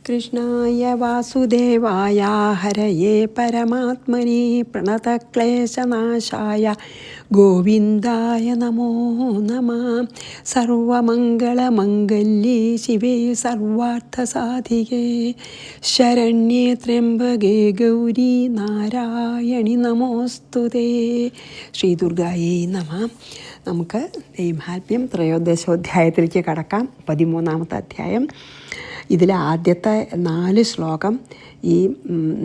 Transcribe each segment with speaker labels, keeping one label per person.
Speaker 1: കൃഷ്ണായ വാസുദേവായ ഹരയേ പരമാത്മനി പ്രണതക്ലേശനാശായ ഗോവിന്ദായ നമോ നമഃ. സർവമംഗളമംഗല്യേ ശിവേ സർവാർത്ഥസാധികേ ശരണ്യേ ത്രയംബകേ ഗൗരി നാരായണി നമോസ്തുതേ. ശ്രീ ദുർഗായേ നമഃ. നമുക്ക് ദൈവമാഹാത്മ്യം ത്രയോദശോധ്യായത്തിലേക്ക് കടക്കാം. 13-ാമത്തെ അധ്യായം. ഇതിലെ ആദ്യത്തെ 4 ശ്ലോകം ഈ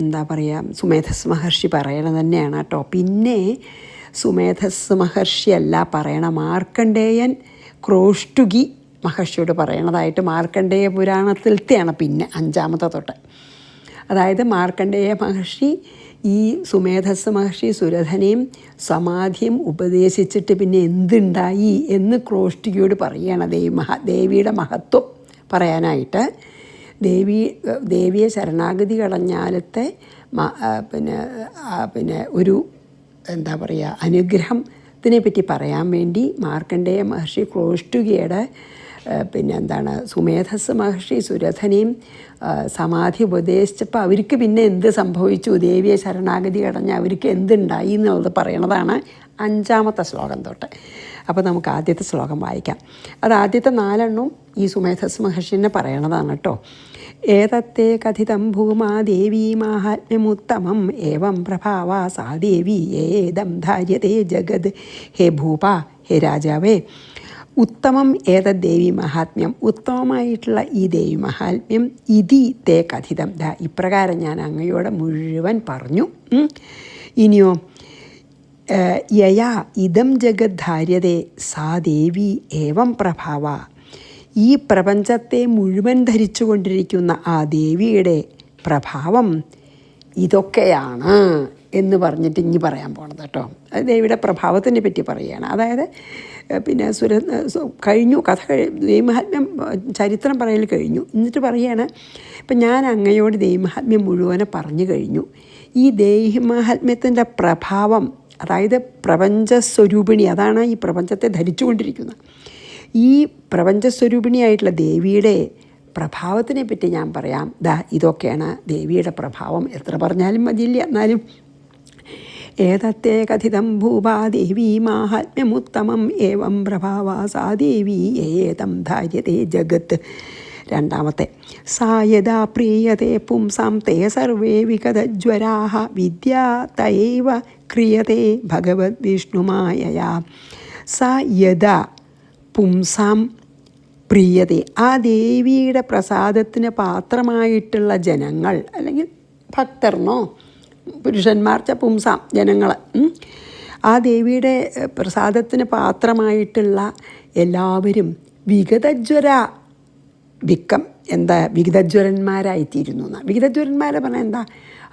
Speaker 1: എന്താ പറയുക, സുമേധസ് മഹർഷി പറയണത് തന്നെയാണ് കേട്ടോ. പിന്നെ സുമേധസ് മഹർഷിയല്ല പറയണ, മാർക്കണ്ഡേയൻ ക്രോഷ്ടുകി മഹർഷിയോട് പറയണതായിട്ട് മാർക്കണ്ഡേയ പുരാണത്തിലത്തെയാണ്. പിന്നെ 5-ാമത്തെ തൊട്ട്, അതായത് മാർക്കണ്ഡേയ മഹർഷി ഈ സുമേധസ് മഹർഷി സുരഥനെയും സമാധിയും ഉപദേശിച്ചിട്ട് പിന്നെ എന്തുണ്ടായി എന്ന് ക്രോഷ്ടികയോട് പറയുകയാണ്. ദേവിയുടെ മഹത്വം പറയാനായിട്ട്. ദേവിയെ ശരണാഗതി കടഞ്ഞാലത്തെ പിന്നെ ഒരു എന്താ പറയുക, അനുഗ്രഹത്തിനെ പറ്റി പറയാൻ വേണ്ടി മാർക്കണ്ഡേയ മഹർഷി ക്രോഷ്ടുകിയുടെ സുമേധസ് മഹർഷി സുരഥനെയും സമാധി ഉപദേശിച്ചപ്പോൾ അവർക്ക് പിന്നെ എന്ത് സംഭവിച്ചു, ദേവിയെ ശരണാഗതി കടഞ്ഞ് അവർക്ക് എന്തുണ്ടായി എന്നുള്ളത് പറയണതാണ് 5-ാമത്തെ ശ്ലോകം തൊട്ട്. അപ്പോൾ നമുക്ക് ആദ്യത്തെ ശ്ലോകം വായിക്കാം. അത് ആദ്യത്തെ 4 ഈ സുമേധസ് മഹർഷിനെ പറയണതാണ് കേട്ടോ. ഏതത്തെ കഥിതം ഭൂമാ ദേവീ മാഹാത്മ്യമുത്തമം ഏവം പ്രഭാവാ സാ ദേവി ഏതം ധാര്യതേ ജഗത്. ഹേ ഭൂപ, ഹേ രാജാവേ, ഉത്തമം ഏതത് ദേവി മഹാത്മ്യം, ഉത്തമമായിട്ടുള്ള ഈ ദേവി മഹാത്മ്യം ഇതി തേ കഥിതം, ഇപ്രകാരം ഞാൻ അങ്ങയോടെ മുഴുവൻ പറഞ്ഞു. ഇനിയോ യയാ ഇതം ജഗത് ധാര്യതേ സാ ദേവി ഏവം പ്രഭാവ, ഈ പ്രപഞ്ചത്തെ മുഴുവൻ ധരിച്ചു കൊണ്ടിരിക്കുന്ന ആ ദേവിയുടെ പ്രഭാവം ഇതൊക്കെയാണ് എന്ന് പറഞ്ഞിട്ട് ഇനി പറയാൻ പോണത് കേട്ടോ. അത് ദേവിയുടെ പ്രഭാവത്തിനെ പറ്റി പറയുകയാണ്. അതായത് പിന്നെ കഴിഞ്ഞു കഥ, ദൈവമഹാത്മ്യം ചരിത്രം പറയൽ കഴിഞ്ഞു. എന്നിട്ട് പറയുകയാണ്, ഇപ്പം ഞാൻ അങ്ങയോട് ദൈവമഹാത്മ്യം മുഴുവനെ പറഞ്ഞു കഴിഞ്ഞു. ഈ ദൈവമഹാത്മ്യത്തിൻ്റെ പ്രഭാവം, അതായത് പ്രപഞ്ചസ്വരൂപിണി, അതാണ് ഈ പ്രപഞ്ചത്തെ ധരിച്ചു കൊണ്ടിരിക്കുന്നത്. ഈ പ്രപഞ്ചസ്വരൂപിണിയായിട്ടുള്ള ദേവിയുടെ പ്രഭാവത്തിനെ പറ്റി ഞാൻ പറയാം. ഇതൊക്കെയാണ് ദേവിയുടെ പ്രഭാവം. എത്ര പറഞ്ഞാലും മതിയില്ല, എന്നാലും ഏതത്തെ കഥിതം ഭൂപാ ദേവീ മാഹാത്മ്യമുത്തമം ഏവം പ്രഭാവാ സാ ദേവി ഏതം ധാര്യതേ ജഗത്. 2-ാമത്തെ സാ യഥാ പ്രീയതേ പുംസാം തേ സർവേ വിഗതജ്വരാഃ വിദ്യാ തയൈവ ക്രിയതേ ഭഗവത് വിഷ്ണുമായയാ. സാ യഥാ പുംസാം പ്രിയതേ, ആ ദേവിയുടെ പ്രസാദത്തിന് പാത്രമായിട്ടുള്ള ജനങ്ങൾ, അല്ലെങ്കിൽ ഭക്തർന്നോ പുരുഷന്മാർ പുംസാം ജനങ്ങൾ, ആ ദേവിയുടെ പ്രസാദത്തിന് പാത്രമായിട്ടുള്ള എല്ലാവരും വിഗതജ്വര വിഗതജ്വരന്മാരായിത്തീരുന്നു എന്നാണ്. വിഗതജ്വരന്മാരെ പറഞ്ഞാൽ എന്താ,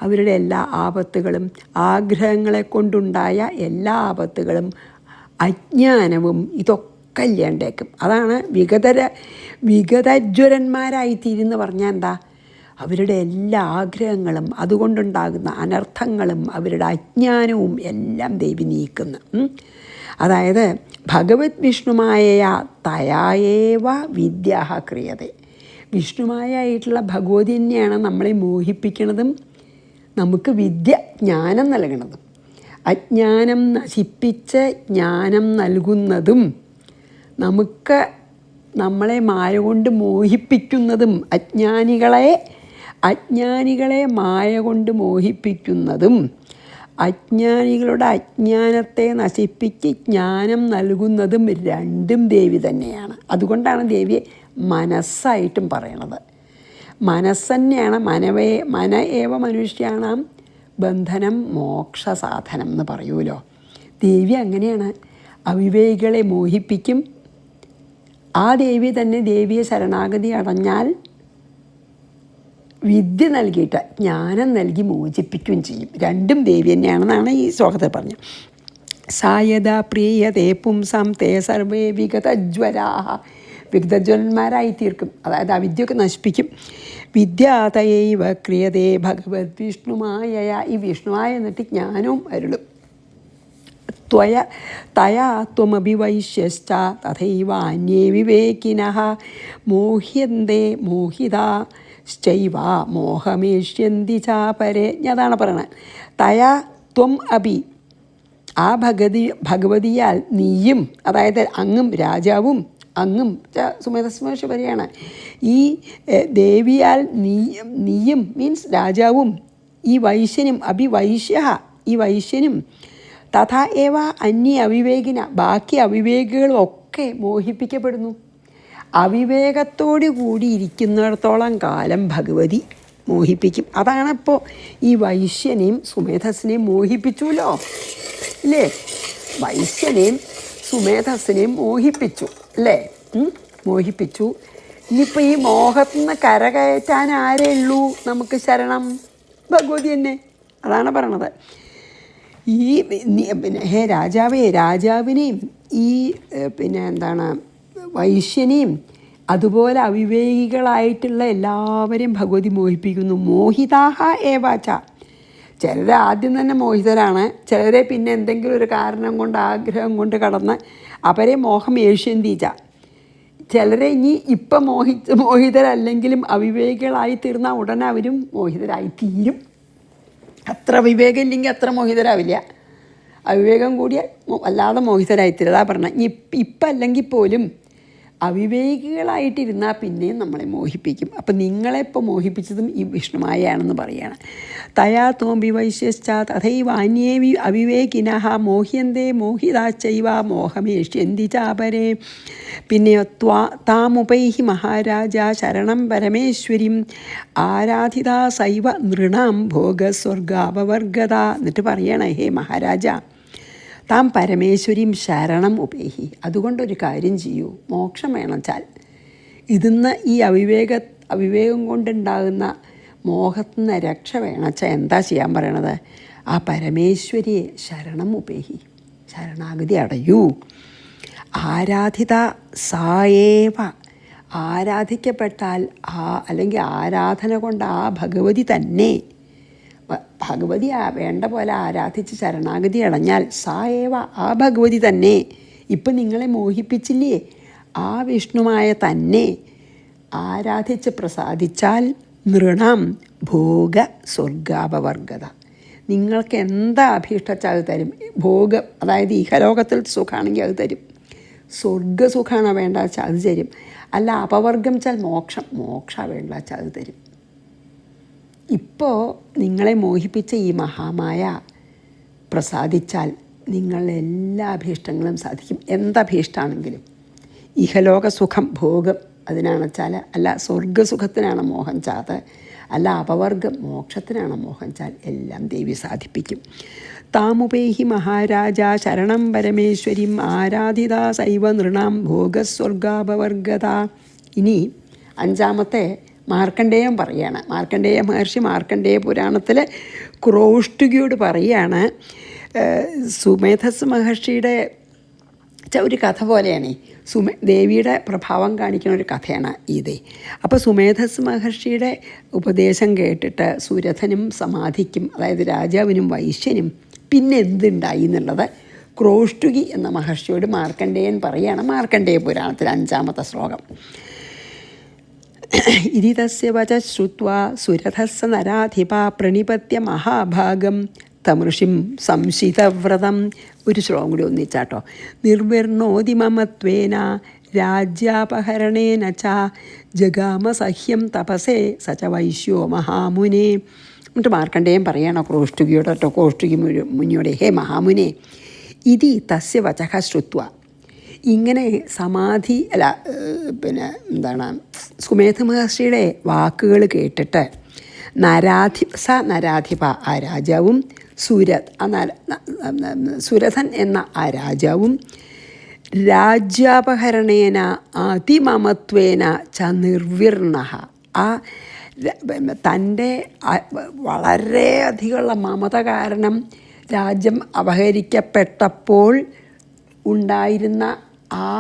Speaker 1: അവരുടെ എല്ലാ ആപത്തുകളും ആഗ്രഹങ്ങളെ കൊണ്ടുണ്ടായ എല്ലാ ആപത്തുകളും അജ്ഞാനവും ഇതൊക്കെ ഇല്ലാണ്ടേക്കും. അതാണ് വിഗതജ്വരന്മാരായിത്തീരുന്ന് പറഞ്ഞാൽ എന്താ, അവരുടെ എല്ലാ ആഗ്രഹങ്ങളും അതുകൊണ്ടുണ്ടാകുന്ന അനർത്ഥങ്ങളും അവരുടെ അജ്ഞാനവും എല്ലാം ദേവി നീക്കുന്നു. അതായത് ഭഗവത് വിഷ്ണുമായ തയായേവ വിദ്യാഹ ക്രിയതേ, വിഷ്ണുമായിട്ടുള്ള ഭഗവതി തന്നെയാണ് നമ്മളെ മോഹിപ്പിക്കുന്നതും നമുക്ക് ജ്ഞാനം നൽകുന്നതും. അജ്ഞാനം നശിപ്പിച്ച് ജ്ഞാനം നൽകുന്നതും നമ്മളെ മായ കൊണ്ട് മോഹിപ്പിക്കുന്നതും, അജ്ഞാനികളെ മായ കൊണ്ട് മോഹിപ്പിക്കുന്നതും അജ്ഞാനികളുടെ അജ്ഞാനത്തെ നശിപ്പിച്ച് ജ്ഞാനം നൽകുന്നതും രണ്ടും ദേവി തന്നെയാണ്. അതുകൊണ്ടാണ് ദേവിയെ മനസ്സായിട്ടും പറയണത്. മനസ്സന്നെയാണ് മന ഏവ മനുഷ്യാണാം ബന്ധനം മോക്ഷസാധനം എന്ന് പറയൂലോ. ദേവി അങ്ങനെയാണ്, അവിവേകികളെ മോഹിപ്പിക്കും. ആ ദേവി തന്നെ ദേവിയെ ശരണാഗതി അടഞ്ഞാൽ വിദ്യ നൽകിയിട്ട് ജ്ഞാനം നൽകി മോചിപ്പിക്കുകയും ചെയ്യും. രണ്ടും ദേവി തന്നെയാണെന്നാണ് ഈ ശ്ലോകത്തിൽ പറഞ്ഞത്. സായത പ്രിയതേ പുംസാം തേ സർവേ വിഗതജ്വരാഃ, വിഗതജ്വരന്മാരായി തീർക്കും. അതായത് ആ വിദ്യയൊക്കെ നശിപ്പിക്കും. വിദ്യാതയൈവ ക്രിയതേ ഭഗവത് വിഷ്ണുമായ, ഈ വിഷ്ണുവായ എന്നിട്ട് ജ്ഞാനവും അരുളും. തയാ ത്വമഭിവൈശ്യശ്ച തഥൈവാന്യേ വിവേകിനഃ മോഹ്യന്തേ മോഹിതാശ്ചൈവ മോഹമേഷ്യന്തി ചാപരേ. അതാണ് പറയണത്. തയാ ത്വം അഭി, ആ ഭഗവതിയാൽ നീയും, അതായത് അങ്ങും രാജാവും, അങ്ങും സുമേധസ് മഹർഷി പറയാണ്, ഈ ദേവിയാൽ നീയും മീൻസ് രാജാവും, ഈ വൈശ്യനും അഭിവൈശ്യ, ഈ വൈശ്യനും, തഥാ ഏവ അന്യ അവിവേകിന, ബാക്കി അവിവേകികളും ഒക്കെ മോഹിപ്പിക്കപ്പെടുന്നു. അവിവേകത്തോടു കൂടി ഇരിക്കുന്നിടത്തോളം കാലം ഭഗവതി മോഹിപ്പിക്കും. അതാണിപ്പോൾ ഈ വൈശ്യനെയും സുമേധസ്സിനെയും മോഹിപ്പിച്ചുല്ലോ അല്ലേ? വൈശ്യനെയും സുമേധസ്സിനെയും മോഹിപ്പിച്ചു അല്ലേ? മോഹിപ്പിച്ചു. ഇനിയിപ്പോൾ ഈ മോഹത്തിൽ നിന്ന് കരകയറ്റാൻ ആരേ ഉള്ളൂ നമുക്ക് ശരണം? ഭഗവതി തന്നെ. അതാണ് പറയണത്. ഈ പിന്നെ ഹേ രാജാവേ, രാജാവിനെയും ഈ എന്താണ് വൈശ്യനെയും അതുപോലെ അവിവേകികളായിട്ടുള്ള എല്ലാവരെയും ഭഗവതി മോഹിപ്പിക്കുന്നു. മോഹിതാഹ ഏവാച, ചിലർ ആദ്യം തന്നെ മോഹിതരാണ്, ചിലരെ പിന്നെ എന്തെങ്കിലും ഒരു കാരണം കൊണ്ട് ആഗ്രഹം കൊണ്ട് കടന്ന് അവരെ മോഹം ഏഷ്യന്തീച്ച, ചിലരെ ഇനി ഇപ്പം മോഹിതരല്ലെങ്കിലും അവിവേകികളായി തീർന്നാൽ ഉടനെ അവരും മോഹിതരായി തീരും. അത്ര വിവേകം ഇല്ലെങ്കിൽ അത്ര മോഹിതരാവില്ല, അവിവേകം കൂടിയാൽ വല്ലാതെ മോഹിതരായിത്തീരും. അതാ പറഞ്ഞ ഇപ്പം അല്ലെങ്കിൽ പോലും അവിവേകികളായിട്ടിരുന്നാൽ പിന്നെയും നമ്മളെ മോഹിപ്പിക്കും. അപ്പം നിങ്ങളെപ്പോൾ മോഹിപ്പിച്ചതും ഈ വിഷ്ണുമായാണെന്ന് പറയുകയാണ്. തയാ തോമ്പി വൈശ്യശ്ച തഥൈവ അന്യേ അവിവേകിനഃ മോഹ്യന്തേ മോഹിതാശ്ചൈവ മോഹമേഷ്യന്തി ചാപരേ. പിന്നെ താമുപൈഹി മഹാരാജ ശരണം പരമേശ്വരിം ആരാധിതാ സൈവ നൃണാം ഭോഗസ്വർഗാപവർഗത. എന്നിട്ട് പറയണേ, ഹേ മഹാരാജ, താം പരമേശ്വരിയും ശരണം ഉപേഹി, അതുകൊണ്ടൊരു കാര്യം ചെയ്യൂ, മോക്ഷം വേണമെച്ചാൽ ഇതിന്ന് ഈ അവിവേകം കൊണ്ടുണ്ടാകുന്ന മോഹത്തിൽ നിന്ന് രക്ഷ വേണമെച്ചാൽ എന്താ ചെയ്യാൻ പറയണത്? ആ പരമേശ്വരിയെ ശരണം ഉപേഹി, ശരണാഗതി അടയൂ. ആരാധിത സായേവ, ആരാധിക്കപ്പെട്ടാൽ അല്ലെങ്കിൽ ആരാധന കൊണ്ട് ആ ഭഗവതി തന്നെ, ഭഗവതി വേണ്ട പോലെ ആരാധിച്ച് ശരണാഗതി അടഞ്ഞാൽ സായേവ, ആ ഭഗവതി തന്നെ, ഇപ്പം നിങ്ങളെ മോഹിപ്പിച്ചില്ലേ ആ വിഷ്ണുമായ തന്നെ ആരാധിച്ച് പ്രസാദിച്ചാൽ നൃണം ഭോഗ സ്വർഗാപവർഗത, നിങ്ങൾക്ക് എന്താ അഭീഷ്ടച്ചാൽ അത് തരും. ഭോഗം അതായത് ഇഹലോകത്തിൽ സുഖമാണെങ്കിൽ അത് തരും, സ്വർഗസുഖമാണോ വേണ്ട വെച്ചാൽ അത് തരും, അല്ല അപവർഗം വെച്ചാൽ മോക്ഷ വേണ്ട വെച്ചാൽ അത് തരും. ഇപ്പോൾ നിങ്ങളെ മോഹിപ്പിച്ച ഈ മഹാമായ പ്രസാദിച്ചാൽ നിങ്ങളുടെ എല്ലാ അഭീഷ്ടങ്ങളും സാധിക്കും. എന്തഭീഷ്ടമാണെങ്കിലും, ഇഹലോക സുഖം ഭോഗം അതിനാണെച്ചാൽ, അല്ല സ്വർഗസുഖത്തിനാണ് മോഹം ചാത്, അല്ല അപവർഗം മോക്ഷത്തിനാണ് മോഹം ചാൽ, എല്ലാം ദേവി സാധിപ്പിക്കും. താമുപേഹി മഹാരാജ ശരണം പരമേശ്വരിം ആരാധിതാ സൈവ നൃണാം ഭോഗസ്വർഗാപവർഗത. ഇനി അഞ്ചാമത്തെ മാർക്കണ്ഡേയം പറയാണ്. മാർക്കണ്ഡേയ മഹർഷി മാർക്കണ്ഡേയ പുരാണത്തിൽ ക്രോഷ്ടുകിയോട് പറയാണ്, സുമേധസ് മഹർഷിയുടെ ഒരു കഥ പോലെയാണ്, ദേവിയുടെ പ്രഭാവം കാണിക്കുന്ന ഒരു കഥയാണ് ഇത്. അപ്പോൾ സുമേധസ് മഹർഷിയുടെ ഉപദേശം കേട്ടിട്ട് സുരഥനും സമാധിക്കും, അതായത് രാജാവിനും വൈശ്യനും പിന്നെ എന്തുണ്ടായി എന്നുള്ളത് ക്രോഷ്ടുകി എന്ന മഹർഷിയോട് മാർക്കണ്ഡേയൻ പറയാണ്. മാർക്കണ്ഡേയ പുരാണത്തിൽ 5-ാമത്തെ ശ്ലോകം. ഇതി തസ്യ വച ശ്രുത്വാ സുരഥസ്സ നരാധിപ പ്രണിപത്യ മഹാഭാഗം തമൃഷിം സംശിതവ്രതം. ഒരു ശ്ലോകം കൂടി ഒന്നിച്ചാട്ടോ. നിർവിർണോതിമമത്വേന രാജ്യാപഹരണേന ച ജഗാമസഹ്യം തപസേ സച വൈശ്യോ മഹാമുനെ. എന്നിട്ട് മാർക്കണ്ഡേയൻ പറയണോ ക്രോഷ്ടുകിയോട് കേട്ടോ, ക്രോഷ്ടുകി മുനിയോടെ, ഹേ മഹാമുനെ, ഇതി തസ്യ വചഃ ശ്രുത്വ, ഇങ്ങനെ സമാധി സുമേധ മഹർഷിയുടെ വാക്കുകൾ കേട്ടിട്ട് നരാധിപ ആ രാജാവും സുരഥൻ എന്ന ആ രാജാവും രാജ്യാപഹരണേന അതിമമത്വേന ച നിർവിർണ, ആ തൻ്റെ വളരെയധികമുള്ള മമത കാരണം രാജ്യം അപഹരിക്കപ്പെട്ടപ്പോൾ ഉണ്ടായിരുന്ന ആ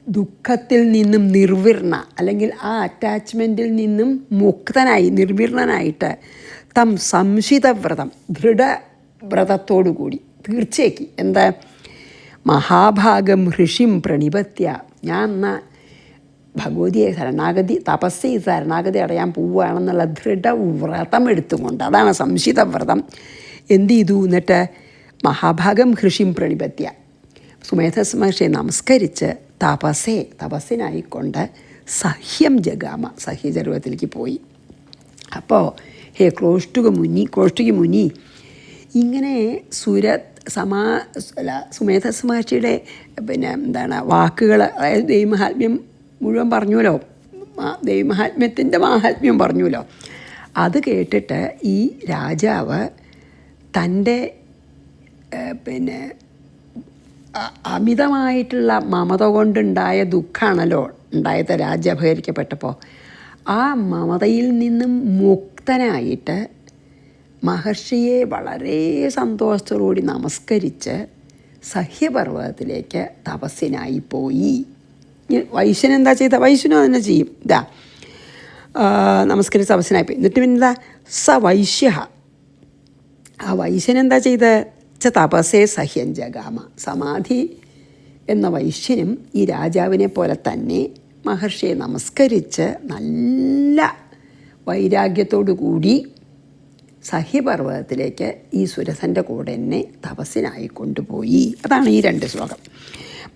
Speaker 1: ദുഃഖത്തിൽ നിന്നും നിർവിർണ, അല്ലെങ്കിൽ ആ അറ്റാച്ച്മെൻറ്റിൽ നിന്നും മുക്തനായി നിർവിർണനായിട്ട് തം സംശിതവ്രതം, ദൃഢവ്രതത്തോടു കൂടി, തീർച്ചയാക്കി. എന്താ? മഹാഭാഗം ഋഷിം പ്രണിപത്യ, ഞാൻ എന്നാൽ ഭഗവതിയെ ശരണാഗതി തപസ് ചെയ്ത് ശരണാഗതി അടയാൻ പോവുകയാണെന്നുള്ള ദൃഢവ്രതം എടുത്തുകൊണ്ട്, അതാണ് സംശിത വ്രതം. എന്ത് ചെയ്തു? എന്നിട്ട് മഹാഭാഗം ഋഷിം പ്രണിപത്യ, സുമേധസ് മഹർഷിയെ നമസ്കരിച്ച് തപസ്സിനായിക്കൊണ്ട് സഹ്യം ജഗാമ, സഹ്യചർവത്തിലേക്ക് പോയി. അപ്പോൾ ഹേ ക്രോഷ്ടുകി മുനി, ഇങ്ങനെ സുമേധസ് മഹർഷിയുടെ വാക്കുകൾ, അതായത് ദൈവമഹാത്മ്യം മുഴുവൻ പറഞ്ഞുവല്ലോ, ദൈവമഹാത്മ്യത്തിൻ്റെ മാഹാത്മ്യം പറഞ്ഞുവല്ലോ. അത് കേട്ടിട്ട് ഈ രാജാവ് തൻ്റെ അമിതമായിട്ടുള്ള മമത കൊണ്ടുണ്ടായ ദുഃഖമാണല്ലോ ഉണ്ടായത് രാജ്യാപഹരിക്കപ്പെട്ടപ്പോൾ. ആ മമതയിൽ നിന്നും മുക്തനായിട്ട് മഹർഷിയെ വളരെ സന്തോഷത്തോടുകൂടി നമസ്കരിച്ച് സഹ്യപർവ്വതത്തിലേക്ക് തപസ്സിനായി പോയി. വൈശ്യൻ എന്താ ചെയ്ത? വൈശ്യനും തന്നെ ചെയ്യും. നമസ്കരിച്ച് തപസ്സിനായി പോയി. എന്നിട്ട് പിന്നെ വൈശ്യ, ആ വൈശ്യൻ എന്താ ചെയ്ത്? തപസ്സേ സഹ്യം ജഗാമ, സമാധി എന്ന വൈശ്യനും ഈ രാജാവിനെ പോലെ തന്നെ മഹർഷിയെ നമസ്കരിച്ച് നല്ല വൈരാഗ്യത്തോടു കൂടി സഹ്യപർവ്വതത്തിലേക്ക് ഈ സുരഥൻ്റെ കൂടെ തന്നെ തപസ്സിനായി കൊണ്ടുപോയി. അതാണ് ഈ 2 ശ്ലോകം.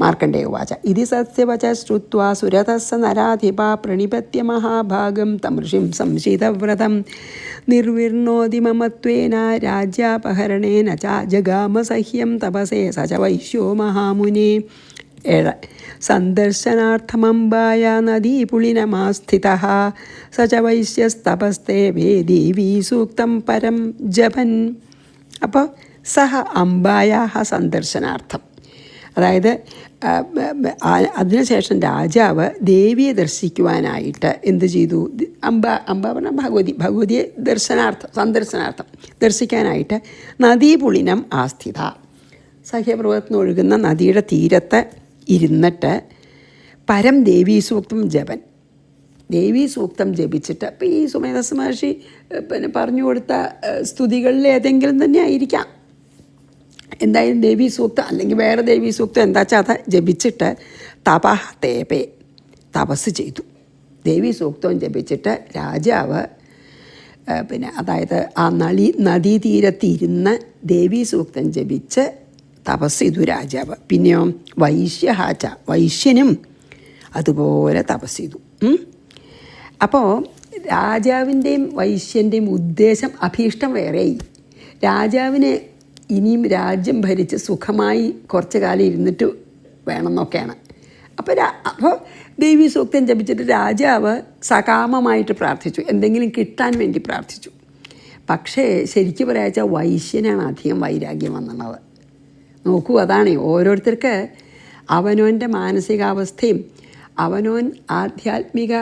Speaker 1: മാർക്കണ്ഡേയ ഉവാച ഇതി സസ്യവച ശ്രുത്വാ സുരഥസ്സ നരാധിപ പ്രണിപത്യ മഹാഭാഗം തം ഋഷിം സംശിതവ്രതം നിർവിർണോതി മമത്വേന രാജ്യാപഹരണേന ച ജഗാമ സഹ്യം തപസേ സ ച വൈശ്യോ മഹാമുനെ. 7 സന്ദർശനാർത്ഥമംബായ നദീപുളിനമാസ്ഥിതഃ സ ച വൈശ്യസ്തപസ്തേ ദേവീ സൂക്തം പരം ജപൻ. അപ്പോൾ സഹ അംബായാഹ സന്ദർശനാർത്ഥം, അതായത് അതിനുശേഷം രാജാവ് ദേവിയെ ദർശിക്കുവാനായിട്ട് എന്ത് ചെയ്തു? അംബ പറഞ്ഞാൽ ഭഗവതിയെ സന്ദർശനാർത്ഥം ദർശിക്കാനായിട്ട് നദീപുളിനം ആസ്ഥിത, സഹ്യപർവ്വതത്തിന് ഒഴുകുന്ന നദിയുടെ തീരത്ത് ഇരുന്നിട്ട് പരം ദേവീസൂക്തം ജപൻ, ദേവീസൂക്തം ജപിച്ചിട്ട്, അപ്പോൾ ഈ സുമേധസ് മഹർഷി പറഞ്ഞു കൊടുത്ത സ്തുതികളിൽ ഏതെങ്കിലും തന്നെ ആയിരിക്കാം. എന്തായാലും ദേവീസൂക്തം അല്ലെങ്കിൽ വേറെ ദേവീസൂക്തം എന്താ വെച്ചാൽ അത് ജപിച്ചിട്ട് തപഃ തേപേ, തപസ് ചെയ്തു. ദേവീസൂക്തം ജപിച്ചിട്ട് രാജാവ് അതായത് ആ നദീതീരത്തിരുന്ന് ദേവീസൂക്തം ജപിച്ച് തപസ് ചെയ്തു രാജാവ്. പിന്നെയോ വൈശ്യഹാച്ച, വൈശ്യനും അതുപോലെ തപസ് ചെയ്തു. അപ്പോൾ രാജാവിൻ്റെയും വൈശ്യൻ്റെയും ഉദ്ദേശം, അഭീഷ്ടം വേറെയായി. രാജാവിന് ഇനിയും രാജ്യം ഭരിച്ച് സുഖമായി കുറച്ച് കാലം ഇരുന്നിട്ട് വേണമെന്നൊക്കെയാണ്. അപ്പോൾ ദേവീ സൂക്തം ജപിച്ചിട്ട് രാജാവ് സകാമമായിട്ട് പ്രാർത്ഥിച്ചു, എന്തെങ്കിലും കിട്ടാൻ വേണ്ടി പ്രാർത്ഥിച്ചു. പക്ഷേ ശരിക്കും പറയാച്ചാൽ വൈശ്യനാണ് അധികം വൈരാഗ്യം വന്നത്. നോക്കൂ, അതാണ് ഓരോരുത്തർക്ക് അവനവൻ്റെ മാനസികാവസ്ഥയും അവനവൻ ആധ്യാത്മിക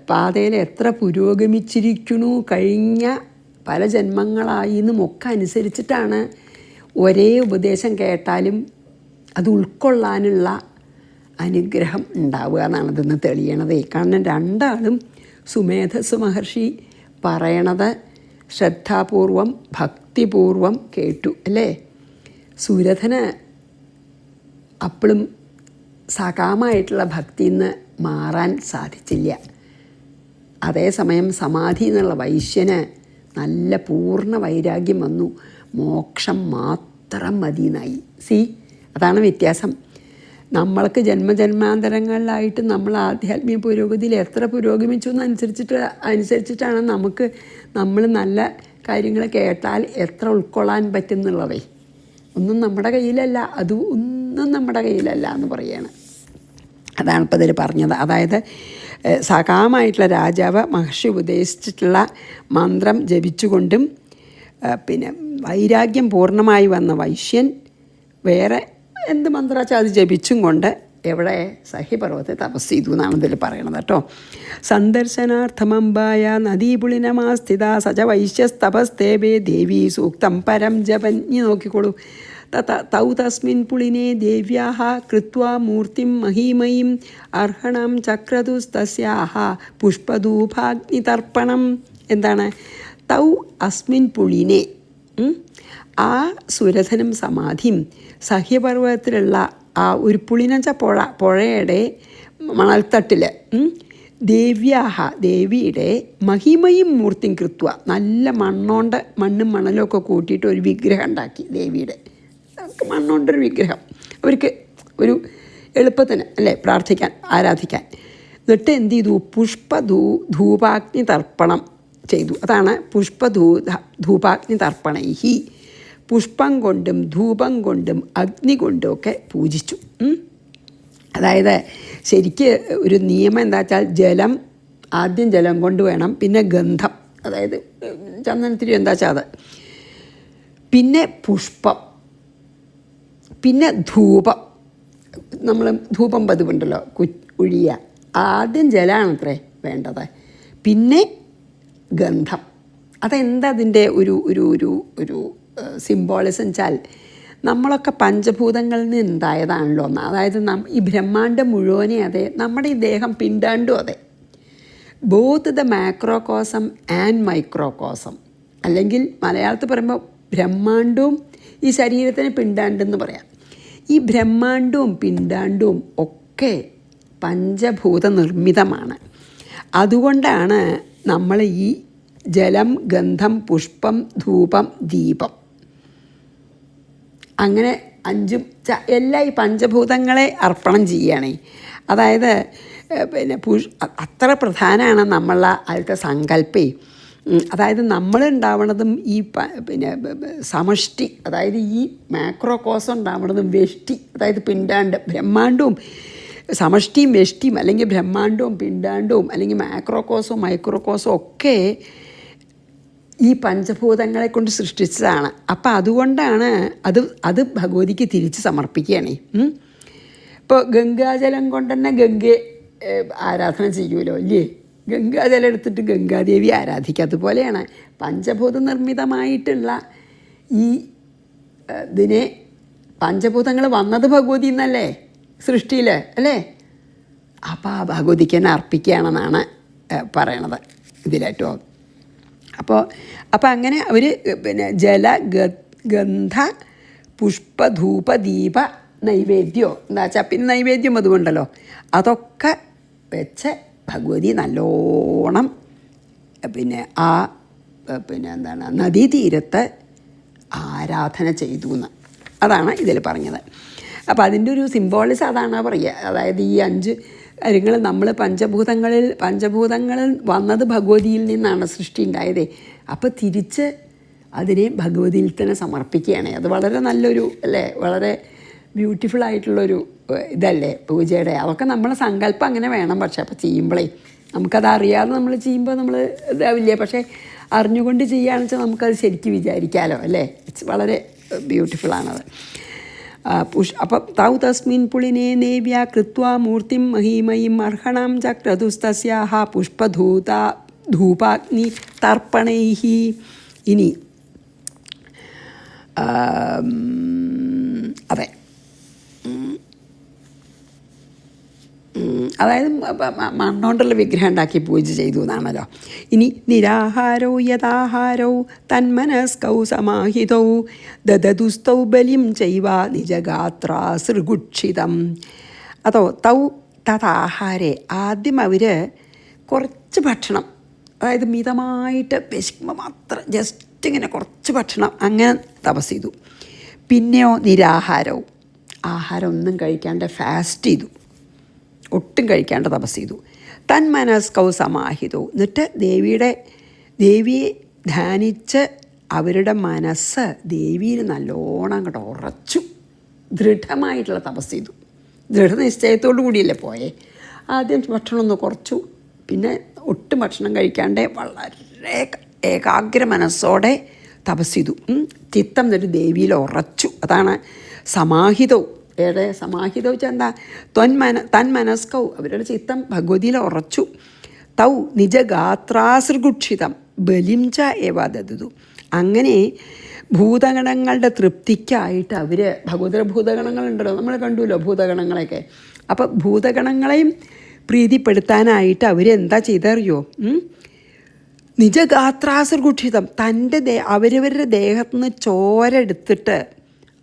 Speaker 1: പാതയിൽ എത്ര പുരോഗമിച്ചിരിക്കണു കഴിഞ്ഞ പല ജന്മങ്ങളായി എന്നുമൊക്കെ അനുസരിച്ചിട്ടാണ് ഒരേ ഉപദേശം കേട്ടാലും അത് ഉൾക്കൊള്ളാനുള്ള അനുഗ്രഹം ഉണ്ടാവുക എന്നാണ് ഇതെന്ന് തെളിയണത്. കാരണം രണ്ടാളും സുമേധസ് മഹർഷി പറയണത് ശ്രദ്ധാപൂർവം ഭക്തിപൂർവം കേട്ടു അല്ലേ. സുരഥന് അപ്പോഴും സകാമായിട്ടുള്ള ഭക്തിയിൽ നിന്ന് മാറാൻ സാധിച്ചില്ല. അതേസമയം സമാധി എന്നുള്ള വൈശ്യന് നല്ല പൂർണ്ണ വൈരാഗ്യം വന്നു, മോക്ഷം മാത്രം മതിയെന്നായി. അതാണ് വ്യത്യാസം. നമ്മൾക്ക് ജന്മജന്മാന്തരങ്ങളിലായിട്ട് നമ്മൾ ആധ്യാത്മിക പുരോഗതിയിൽ എത്ര പുരോഗമിച്ചു അനുസരിച്ചിട്ടാണ് നമ്മൾ നല്ല കാര്യങ്ങൾ കേട്ടാൽ എത്ര ഉൾക്കൊള്ളാൻ പറ്റും എന്നുള്ളതേ. ഒന്നും നമ്മുടെ കയ്യിലല്ല, ഒന്നും നമ്മുടെ കയ്യിലല്ല എന്ന് പറയുകയാണ്. അതാണ് ഇപ്പോൾ ഇതിൽ പറഞ്ഞത്. അതായത് സകാമായിട്ടുള്ള രാജാവ് മഹർഷി ഉപദേശിച്ചിട്ടുള്ള മന്ത്രം ജപിച്ചുകൊണ്ടും വൈരാഗ്യം പൂർണ്ണമായി വന്ന വൈശ്യൻ വേറെ എന്ത് മന്ത്രാച്ചാൽ അത് ജപിച്ചും കൊണ്ട് എവിടെ സഹ്യപർവ്വത്തെ തപസ് ചെയ്തു എന്നാണ് ഇതിൽ പറയണത് കേട്ടോ. സന്ദർശനാർത്ഥമംബായ നദീപുളിനമാസ്ഥിത സജ വൈശ്യസ്തപസ്തേവേ ദേവീ സൂക്തം പരം ജപൻ. ഇനി നോക്കിക്കോളൂ. തൗ തസ്മിൻ പുളിനെ ദേവ്യാഹ കൃത്വാ മൂർത്തിം മഹീമയീം അർഹണം ചക്രതുസ്തസ്യാഹ പുഷ്പധൂപാഗ്നിതർപ്പണം. എന്താണ്? തൗ അസ്മിൻ പുളിനെ, ആ സുരഥനും സമാധിയും സഹ്യപർവ്വതത്തിലുള്ള ആ ഒരു പുളിനച്ച പുഴയുടെ മണൽത്തട്ടിൽ ദേവിയുടെ മഹിമയും മൂർത്തിയും കൃത്വ നല്ല മണ്ണും മണലും ഒക്കെ കൂട്ടിയിട്ട് ഒരു വിഗ്രഹം ഉണ്ടാക്കി. ദേവിയുടെ മണ്ണുകൊണ്ടൊരു വിഗ്രഹം അവർക്ക് ഒരു എളുപ്പത്തിന് അല്ലേ പ്രാർത്ഥിക്കാൻ ആരാധിക്കാൻ. എന്നിട്ട് എന്ത് ചെയ്തു? ധൂപാഗ്നി തർപ്പണം ചെയ്തു. അതാണ് ധൂപാഗ്നി തർപ്പണൈഹി. പുഷ്പം കൊണ്ടും ധൂപം കൊണ്ടും അഗ്നി കൊണ്ടും ഒക്കെ പൂജിച്ചു. അതായത് ശരിക്ക് ഒരു നിയമം എന്താ വെച്ചാൽ ആദ്യം ജലം കൊണ്ട് വേണം, പിന്നെ ഗന്ധം, അതായത് ചന്ദനത്തിരി എന്താ വെച്ചാൽ അത്, പിന്നെ പുഷ്പം, പിന്നെ ധൂപം. നമ്മൾ ധൂപം പതിവുണ്ടല്ലോ ഒഴിയുക. ആദ്യം ജലമാണത്രേ വേണ്ടത്, പിന്നെ ഗന്ധം. അതെന്താ അതിൻ്റെ ഒരു ഒരു ഒരു ഒരു സിംബോളിസം വെച്ചാൽ നമ്മളൊക്കെ പഞ്ചഭൂതങ്ങളിൽ നിന്ന് ഉണ്ടായതാണല്ലോ ഒന്ന്. അതായത് ഈ ബ്രഹ്മാണ്ടം മുഴുവനെ അതെ, നമ്മുടെ ഈ ദേഹം പിണ്ടാണ്ടും അതെ. Both the macrocosm and microcosm, അല്ലെങ്കിൽ മലയാളത്തിൽ പറയുമ്പോൾ ബ്രഹ്മാണ്ടവും ഈ ശരീരത്തിന് പിണ്ടാണ്ടെന്ന് പറയാം. ഈ ബ്രഹ്മാണ്ടവും പിണ്ടാണ്ടവും ഒക്കെ പഞ്ചഭൂത നിർമ്മിതമാണ്. അതുകൊണ്ടാണ് നമ്മൾ ഈ ജലം, ഗന്ധം, പുഷ്പം, ധൂപം, ദീപം അങ്ങനെ അഞ്ചും എല്ലാം ഈ പഞ്ചഭൂതങ്ങളെ അർപ്പണം ചെയ്യുകയാണ്. അതായത് പിന്നെ അത്ര പ്രധാനമാണ് നമ്മളെ അതിലത്തെ സങ്കല്പേ. അതായത് നമ്മളുണ്ടാവണതും ഈ പിന്നെ സമഷ്ടി, അതായത് ഈ മാക്രോകോസം ഉണ്ടാവണതും വെഷ്ടി, അതായത് പിണ്ടാണ്ട്. ബ്രഹ്മാണ്ടവും സമഷ്ടിയും വെഷ്ടിയും, അല്ലെങ്കിൽ ബ്രഹ്മാണ്ടവും പിണ്ടാണ്ടവും, അല്ലെങ്കിൽ മാക്രോകോസവും മൈക്രോകോസവും ഒക്കെ ഈ പഞ്ചഭൂതങ്ങളെ കൊണ്ട് സൃഷ്ടിച്ചതാണ്. അപ്പം അതുകൊണ്ടാണ് അത് ഭഗവതിക്ക് തിരിച്ച് സമർപ്പിക്കുകയാണ്. ഇപ്പോൾ ഗംഗാജലം കൊണ്ട് തന്നെ ഗംഗയെ ആരാധന ചെയ്യുമല്ലോ അല്ലേ? ഗംഗാജലം എടുത്തിട്ട് ഗംഗാദേവി ആരാധിക്കുക. അതുപോലെയാണ് പഞ്ചഭൂത നിർമ്മിതമായിട്ടുള്ള ഈ ഇതിനെ, പഞ്ചഭൂതങ്ങൾ വന്നത് ഭഗവതി എന്നല്ലേ സൃഷ്ടിയിൽ അല്ലേ? അപ്പോൾ ആ ഭഗവതിക്ക് തന്നെ അർപ്പിക്കുകയാണെന്നാണ് പറയണത് ഇതിലേറ്റോ. അപ്പോൾ അങ്ങനെ അവർ പിന്നെ ജല ഗന്ധ പുഷ്പ ധൂപ ദീപ നൈവേദ്യമോ എന്താ വെച്ചാൽ പിന്നെ നൈവേദ്യം അതുകൊണ്ടല്ലോ, അതൊക്കെ വെച്ച് ഭഗവതി നല്ലോണം പിന്നെ എന്താണ് നദീതീരത്ത് ആരാധന ചെയ്തു എന്ന് അതാണ് ഇതിൽ പറഞ്ഞത്. അപ്പോൾ അതിൻ്റെ ഒരു സിംബോളിസം അതാണ് പറയുക. അതായത് ഈ 5 കാര്യങ്ങൾ നമ്മൾ പഞ്ചഭൂതങ്ങളിൽ വന്നത് ഭഗവതിയിൽ നിന്നാണ് സൃഷ്ടി ഉണ്ടായത്. അപ്പോൾ തിരിച്ച് അതിനെ ഭഗവതിയിൽ തന്നെ സമർപ്പിക്കുകയാണ്. അത് വളരെ നല്ലൊരു അല്ലേ, വളരെ ബ്യൂട്ടിഫുൾ ആയിട്ടുള്ളൊരു ഇതല്ലേ പൂജയുടെ. അതൊക്കെ നമ്മളെ സങ്കല്പം അങ്ങനെ വേണം. പക്ഷേ അപ്പോൾ ചെയ്യുമ്പോഴേ നമുക്കത് അറിയാതെ നമ്മൾ ചെയ്യുമ്പോൾ നമ്മൾ ഇതാവില്ലേ. പക്ഷേ അറിഞ്ഞുകൊണ്ട് ചെയ്യുകയാണെന്ന് വെച്ചാൽ നമുക്കത് ശരിക്കും വിചാരിക്കാമല്ലോ അല്ലേ. വളരെ ബ്യൂട്ടിഫുള്ളാണത്. അപ്പം തൗ തസ്മിൻ പുളിനെ നേവ്യ കൃത്വാ മൂർത്തിം മഹീമയും അർഹണം ചക്രതുസ്തസ്യാഹ പുഷ്പധൂപാഗ്നി തർപ്പണൈഹി. ഇനി അതെ, അതായത് മണ്ണോണ്ടുള്ള വിഗ്രഹം ഉണ്ടാക്കി പൂജ ചെയ്തു എന്നാണല്ലോ. ഇനി നിരാഹാരോ യഥാഹാരോ തന്മനസ്കൗ സമാഹിതൗ ദദതുസ്തൗ ബലിം ചൈവ നിജഗാത്രാ സൃഗുക്ഷിതം. അതോ തൗ തഥാഹാരേ, ആദ്യം അവർ കുറച്ച് ഭക്ഷണം, അതായത് മിതമായിട്ട് വിശക്കുമ്പോൾ മാത്രം ജസ്റ്റ് ഇങ്ങനെ കുറച്ച് ഭക്ഷണം അങ്ങനെ തപസ് ചെയ്തു. പിന്നെയോ നിരാഹാരവും, ആഹാരം ഒന്നും കഴിക്കാണ്ട് ഫാസ്റ്റ് ചെയ്തു, ഒട്ടും കഴിക്കാണ്ട് തപസ് ചെയ്തു. തന്മനസ്കൗ സമാഹിതോ, എന്നിട്ട് ദേവിയെ ധ്യാനിച്ച് അവരുടെ മനസ്സ് ദേവിയിൽ നല്ലോണം അങ്ങോട്ട് ഉറച്ചു, ദൃഢമായിട്ടുള്ള തപസ് ചെയ്തു. ദൃഢനിശ്ചയത്തോടു കൂടിയല്ലേ പോയേ. ആദ്യം ഭക്ഷണം ഒന്ന് കുറച്ചു, പിന്നെ ഒട്ടും ഭക്ഷണം കഴിക്കാണ്ട് വളരെ ഏകാഗ്ര മനസ്സോടെ തപസ് ചെയ്തു. ചിത്തം എന്നിട്ട് ദേവിയിൽ ഉറച്ചു. അതാണ് സമാഹിതവും. സമാഹിതം വെച്ചാൽ എന്താ? തന്മനസ്കൗ, അവരുടെ ചിത്തം ഭഗവതിയിൽ ഉറച്ചു. തൗ നിജഗാത്രാസൃഗുക്ഷിതം ബലിം ച ഏവ ദദതു. അങ്ങനെ ഭൂതഗണങ്ങളുടെ തൃപ്തിക്കായിട്ട് അവർ ഭൂതഗണങ്ങളുണ്ടല്ലോ, നമ്മൾ കണ്ടുല്ലോ ഭൂതഗണങ്ങളെയൊക്കെ. അപ്പം ഭൂതഗണങ്ങളെയും പ്രീതിപ്പെടുത്താനായിട്ട് അവരെന്താ ചെയ്തറിയോ? നിജഗാത്രാസുർഗുക്ഷിതം, തൻ്റെ അവരവരുടെ ദേഹത്തു നിന്ന് ചോര എടുത്തിട്ട്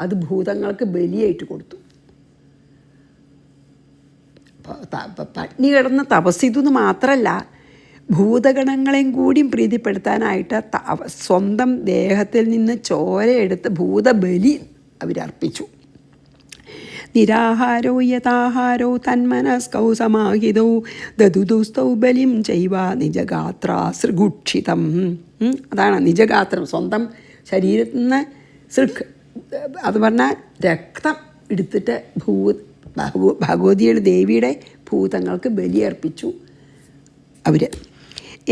Speaker 1: അത് ഭൂതങ്ങൾക്ക് ബലിയായിട്ട് കൊടുത്തു. പട്ടിണി കിടന്ന് തപസ്സിതെന്ന് മാത്രമല്ല, ഭൂതഗണങ്ങളെയും കൂടിയും പ്രീതിപ്പെടുത്താനായിട്ട് സ്വന്തം ദേഹത്തിൽ നിന്ന് ചോരയെടുത്ത് ഭൂതബലി അവരർപ്പിച്ചു. നിരാഹാരോ യഥാഹാരോ തന്മനസ്കൗ സമാഹിതോ ദദുദുസ്തൗ ബലിം ചൈവ നിജഗാത്രാസൃഗുക്ഷിതം. അതാണ് നിജഗാത്രം, സ്വന്തം ശരീരത്തിൽ നിന്ന് അത് പറഞ്ഞാൽ രക്തം എടുത്തിട്ട് ഭഗവതിയുടെ ദേവിയുടെ ഭൂതങ്ങൾക്ക് ബലിയർപ്പിച്ചു അവർ.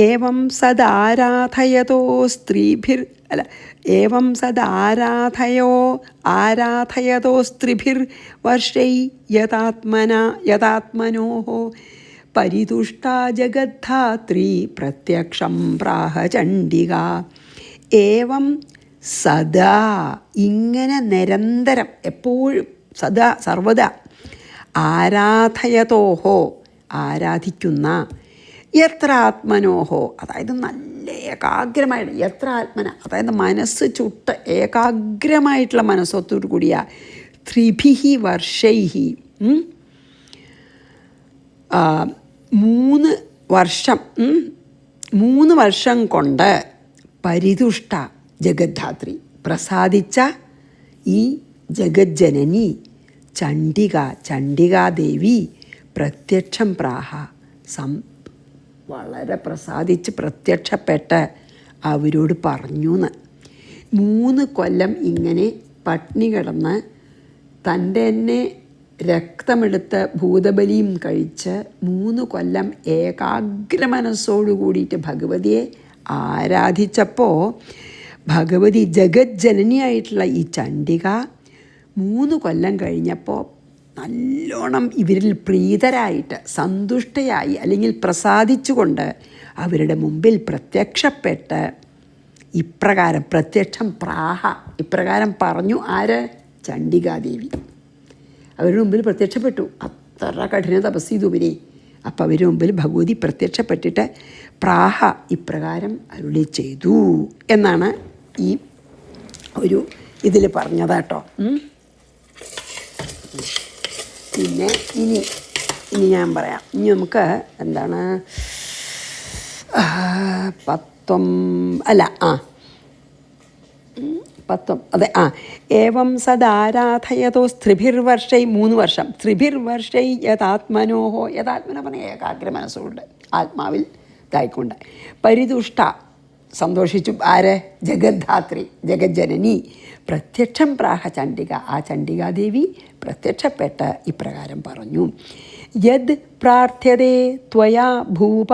Speaker 1: ഏവം സദാരാധയതോ സ്ത്രീഭിർ ഏവം ആരാധയതോ സ്ത്രീഭിർ വർഷൈ യഥാത്മനോ പരിതുഷ്ടാ ജഗദ്ധാത്രീ പ്രത്യക്ഷം പ്രാഹ ചണ്ഡിക. ഏവം സദാ, ഇങ്ങനെ നിരന്തരം എപ്പോഴും സദാ സർവദാ ആരാധയതോഹോ, ആരാധിക്കുന്ന, എത്ര ആത്മനോഹോ, അതായത് നല്ല ഏകാഗ്രമായിട്ട്, എത്ര ആത്മന, അതായത് മനസ്സ് ചുട്ട് ഏകാഗ്രമായിട്ടുള്ള മനസ്സോത്തോടു കൂടിയ ത്രിഭിഹി വർഷൈഹി, 3 വർഷം കൊണ്ട് പരിതുഷ്ട ജഗദ്ധാത്രി, പ്രസാദിച്ച ഈ ജഗജ്ജനനി ചണ്ഡികാദേവി പ്രത്യക്ഷം പ്രാഹ, വളരെ പ്രസാദിച്ച് പ്രത്യക്ഷപ്പെട്ട് അവരോട് പറഞ്ഞു എന്ന്. 3 കൊല്ലം ഇങ്ങനെ പട്ടിണി കിടന്ന് തൻ്റെ തന്നെ രക്തമെടുത്ത് ഭൂതബലിയും കഴിച്ച് 3 കൊല്ലം ഏകാഗ്ര മനസ്സോടു കൂടിയിട്ട് ഭഗവതിയെ ആരാധിച്ചപ്പോൾ ഭഗവതി ജഗജ്ജനനിയായിട്ടുള്ള ഈ ചണ്ഡിക 3 കൊല്ലം കഴിഞ്ഞപ്പോൾ നല്ലോണം ഇവരിൽ പ്രീതരായിട്ട് സന്തുഷ്ടയായി, അല്ലെങ്കിൽ പ്രസാദിച്ചുകൊണ്ട് അവരുടെ മുമ്പിൽ പ്രത്യക്ഷപ്പെട്ട് ഇപ്രകാരം പ്രത്യക്ഷം പ്രാഹ, ഇപ്രകാരം പറഞ്ഞു. ആര്? ചണ്ഡികാദേവി അവരുടെ മുമ്പിൽ പ്രത്യക്ഷപ്പെട്ടു. അത്ര കഠിന തപസ് ചെയ്തു ഇവരെ. അപ്പം അവരുടെ മുമ്പിൽ ഭഗവതി പ്രത്യക്ഷപ്പെട്ടിട്ട് പ്രാഹ ഇപ്രകാരം അരുളി ചെയ്തു എന്നാണ് ഈ ഒരു ഇതിൽ പറഞ്ഞതാട്ടോ. പിന്നെ ഇനി ഞാൻ പറയാം. ഇനി നമുക്ക് എന്താണ് അതെ ഏവം സദാരാധയതോ സ്ത്രീഭിർവർഷൈ, 3 വർഷം, സ്ത്രീഭിർവർഷൈ യഥാത്മനോഹോ, യഥാത്മന പറഞ്ഞ ഏകാഗ്ര മനസ്സുകൊണ്ട് ആത്മാവിൽ ഇതായിക്കൊണ്ട്, പരിതുഷ്ട സന്തോഷിച്ചു. ആര്? ജഗദ്ധാത്രി, ജഗജ്ജനനി പ്രത്യക്ഷം പ്രാഹ ചണ്ഡിക, ആ ചണ്ഡികാദേവി പ്രത്യക്ഷപ്പെട്ട് ഇപ്രകാരം പറഞ്ഞു. യദ് പ്രാർത്ഥ്യതേ ത്വയാ ഭൂപ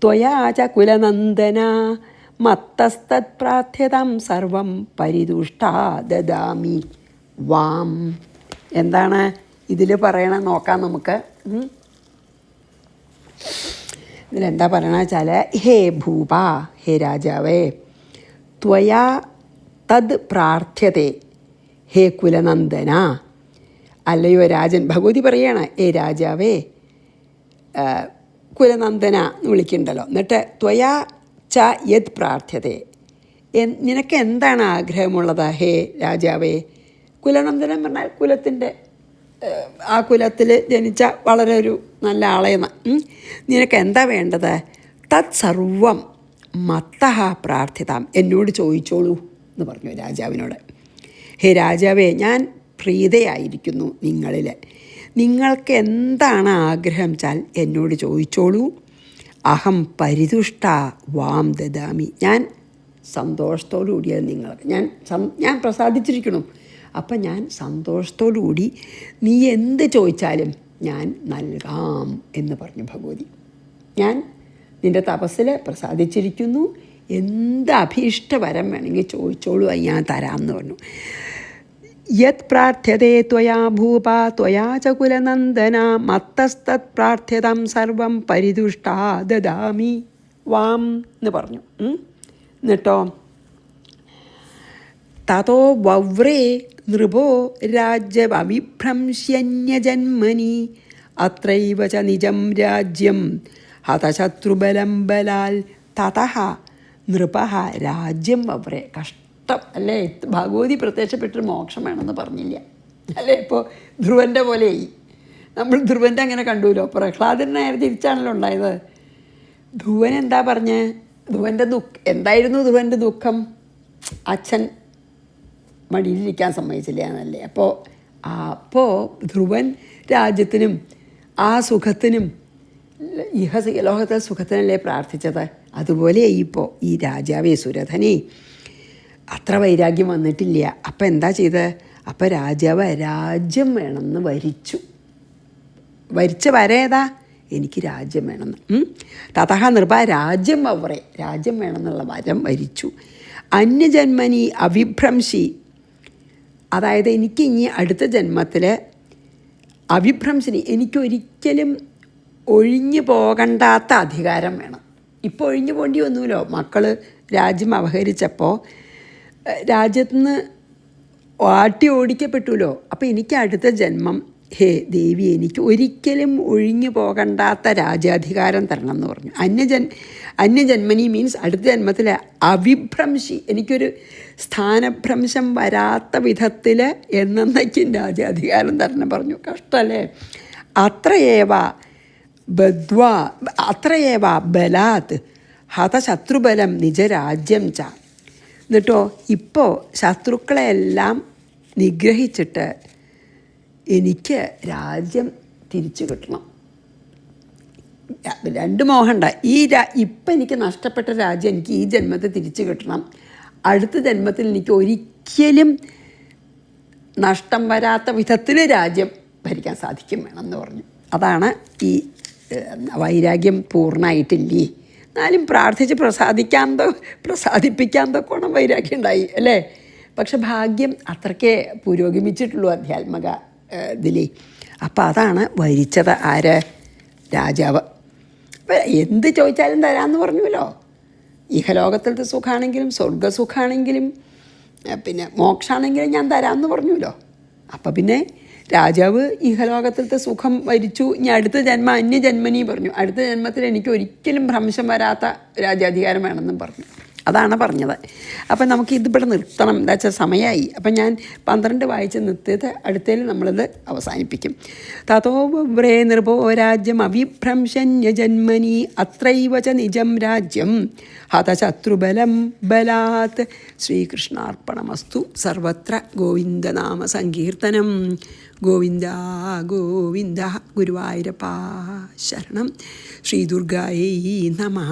Speaker 1: ത്വയാ ച കുലനന്ദന മത്തസ്തത് പ്രാർത്ഥ്യതാം സർവം പരിതുഷ്ടാ ദദാമി വാം. എന്താണ് ഇതിൽ പറയണത് നോക്കാം നമുക്ക്. ഇതിലെന്താ പറയണ വെച്ചാൽ, ഹേ ഭൂപ, ഹേ രാജാവേ, ത്വയാ തദ് പ്രാർത്ഥ്യതേ, ഹേ കുലനന്ദന, അല്ലയോ രാജൻ. ഭഗവതി പറയണ, ഏ രാജാവേ, കുലനന്ദന എന്ന് വിളിക്കണ്ടല്ലോ. എന്നിട്ട് ത്വയാ ച യത് പ്രാർത്ഥ്യതേ, നിനക്ക് എന്താണ് ആഗ്രഹമുള്ളത് ഹേ രാജാവേ? കുലനന്ദനം പറഞ്ഞാൽ കുലത്തിൻ്റെ, ആ കുലത്തിൽ ജനിച്ച വളരെ ഒരു നല്ല ആളെന്ന്. നിനക്ക് എന്താ വേണ്ടത്? തത് സർവം മത്തഹ പ്രാർത്ഥിതാം, എന്നോട് ചോദിച്ചോളൂ എന്ന് പറഞ്ഞു രാജാവിനോട്. ഹേ രാജാവേ, ഞാൻ പ്രീതയായിരിക്കുന്നു നിങ്ങളിൽ. നിങ്ങൾക്ക് എന്താണ് ആഗ്രഹം വെച്ചാൽ എന്നോട് ചോദിച്ചോളൂ. അഹം പരിതുഷ്ട വാം ദദാമി, ഞാൻ സന്തോഷത്തോടു കൂടിയത് നിങ്ങൾക്ക് ഞാൻ പ്രസാദിച്ചിരിക്കണം. അപ്പം ഞാൻ സന്തോഷത്തോടു കൂടി നീ എന്ത് ചോദിച്ചാലും ഞാൻ നൽകാം എന്ന് പറഞ്ഞു ഭഗവതി. ഞാൻ നിൻ്റെ തപസ്സിൽ പ്രസാദിച്ചിരിക്കുന്നു, എന്ത് അഭീഷ്ടവരം വേണമെങ്കിൽ ചോദിച്ചോളൂ, ഞാൻ തരാമെന്ന് പറഞ്ഞു. യത് പ്രാർത്ഥ്യതേ ത്വയാ ഭൂപ ത്വയാ ച കുലനന്ദന മത്തസ്തത് പ്രാർത്ഥ്യതാം സർവം പരിതുഷ്ടാ ദദാമി വാം എന്ന് പറഞ്ഞു. എന്നിട്ടോ തതോ വവ്രേ നൃപോ രാജ്യമവിഭ്രംശ്യന്യജന്മനി അത്രൈവ ച നിജം രാജ്യം ഹതശത്രുബലം ബലാൽ തതഹ നൃപഹ രാജ്യം വവ്രേ. കഷ്ടം അല്ലേ, ഭഗവതി പ്രത്യക്ഷപ്പെട്ടൊരു മോക്ഷം വേണമെന്ന് പറഞ്ഞില്ല അല്ലേ. ഇപ്പോൾ ധ്രുവൻ്റെ പോലെയായി. നമ്മൾ ധ്രുവൻ്റെ അങ്ങനെ കണ്ടുല്ലോ. പ്രഹ്ലാദൻ നേരെ തിരിച്ചാണല്ലോ ഉണ്ടായത്. ധ്രുവൻ എന്താ പറഞ്ഞ്, ധ്രുവൻ്റെ എന്തായിരുന്നു ധ്രുവൻ്റെ ദുഃഖം? അച്ഛൻ മടിയിലിരിക്കാൻ സമ്മതിച്ചില്ല എന്നല്ലേ. അപ്പോൾ ധ്രുവൻ രാജ്യത്തിനും ആ സുഖത്തിനും ലോകത്തെ സുഖത്തിനല്ലേ പ്രാർത്ഥിച്ചത്. അതുപോലെ ഇപ്പോൾ ഈ രാജാവേ സുരഥനെ അത്ര വൈരാഗ്യം വന്നിട്ടില്ല. അപ്പം എന്താ ചെയ്തത്? അപ്പം രാജാവ് രാജ്യം വേണമെന്ന് വരിച്ച വരേതാ, എനിക്ക് രാജ്യം വേണമെന്ന്. തതഹ നൃപ രാജ്യം വവ്രേ, രാജ്യം വേണമെന്നുള്ള വരം വരിച്ചു. അന്യജന്മനി അവിഭ്രംശി, അതായത് എനിക്ക് ഇനി അടുത്ത ജന്മത്തിൽ അവിഭ്രംശിനി, എനിക്കൊരിക്കലും ഒഴിഞ്ഞു പോകണ്ടാത്ത അധികാരം വേണം. ഇപ്പോൾ ഒഴിഞ്ഞു പോകേണ്ടി വന്നുല്ലോ. മക്കൾ രാജ്യം അപഹരിച്ചപ്പോൾ രാജ്യത്തു നിന്ന് ഓടിക്കപ്പെട്ടുല്ലോ. അപ്പോൾ എനിക്ക് അടുത്ത ജന്മം, ഹേ ദേവി, എനിക്ക് ഒരിക്കലും ഒഴിഞ്ഞു പോകണ്ടാത്ത രാജ്യാധികാരം തരണം എന്ന് പറഞ്ഞു. അന്യജന്മനി മീൻസ് അടുത്ത ജന്മത്തിൽ അവിഭ്രംശി, എനിക്കൊരു സ്ഥാനഭ്രംശം വരാത്ത വിധത്തിൽ എന്നേക്കും രാജ്യാധികാരം തരണം പറഞ്ഞു. കഷ്ടമല്ലേ. അത്രയേവ ബലാത് ഹതശത്രുബലം നിജരാജ്യം ച. എന്നിട്ടോ ഇപ്പോൾ ശത്രുക്കളെല്ലാം നിഗ്രഹിച്ചിട്ട് എനിക്ക് രാജ്യം തിരിച്ചു കിട്ടണം. രണ്ട് മോഹമുണ്ട്. ഇപ്പം എനിക്ക് നഷ്ടപ്പെട്ട രാജ്യം എനിക്ക് ഈ ജന്മത്തിൽ തിരിച്ചു കിട്ടണം. അടുത്ത ജന്മത്തിൽ എനിക്ക് ഒരിക്കലും നഷ്ടം വരാത്ത വിധത്തിൽ രാജ്യം ഭരിക്കാൻ സാധിക്കും വേണമെന്ന് പറഞ്ഞു. അതാണ് ഈ വൈരാഗ്യം പൂർണ്ണമായിട്ടില്ലേ. എന്നാലും പ്രാർത്ഥിച്ച് പ്രസാദിപ്പിക്കാൻ തൊക്കോണം വൈരാഗ്യം ഉണ്ടായി അല്ലേ. പക്ഷെ ഭാഗ്യം അത്രയ്ക്കേ പുരോഗമിച്ചിട്ടുള്ളൂ ആധ്യാത്മിക ഇതിലേ. അപ്പം അതാണ് വരിച്ചത് ആര്? രാജാവ്. അപ്പം എന്ത് ചോദിച്ചാലും തരാമെന്ന് പറഞ്ഞുവല്ലോ. ഇഹലോകത്തിലത്തെ സുഖമാണെങ്കിലും സ്വർഗസുഖമാണെങ്കിലും പിന്നെ മോക്ഷമാണെങ്കിലും ഞാൻ തരാമെന്ന് പറഞ്ഞുവല്ലോ. അപ്പം പിന്നെ രാജാവ് ഇഹലോകത്തിലത്തെ സുഖം വരിച്ചു. ഇനി അടുത്ത ജന്മം അന്യജന്മനി പറഞ്ഞു. അടുത്ത ജന്മത്തിൽ എനിക്ക് ഒരിക്കലും ഭ്രംശം വരാത്ത രാജ്യാധികാരം വേണമെന്നും പറഞ്ഞു. അതാണ് പറഞ്ഞത്. അപ്പം നമുക്ക് ഇതിവിടെ നിർത്തണം, എന്താ വെച്ചാൽ സമയമായി. അപ്പം ഞാൻ 12 വായിച്ച് നിർത്തിയത് അടുത്തതിൽ നമ്മളിത് അവസാനിപ്പിക്കും. തതോ വവ്രേ നൃപോ രാജ്യം അവിഭ്രംശന്യജന്മനി അത്രൈവ ച നിജം രാജ്യം ഹതശത്രുബലം ബലാത്. ശ്രീകൃഷ്ണാർപ്പണമസ്തു. സർവത്ര ഗോവിന്ദനാമ സങ്കീർത്തനം. ഗോവിന്ദ ഗോവിന്ദ. ഗുരുവായൂരപ്പാ ശരണം. ശ്രീദുർഗായൈ നമഃ.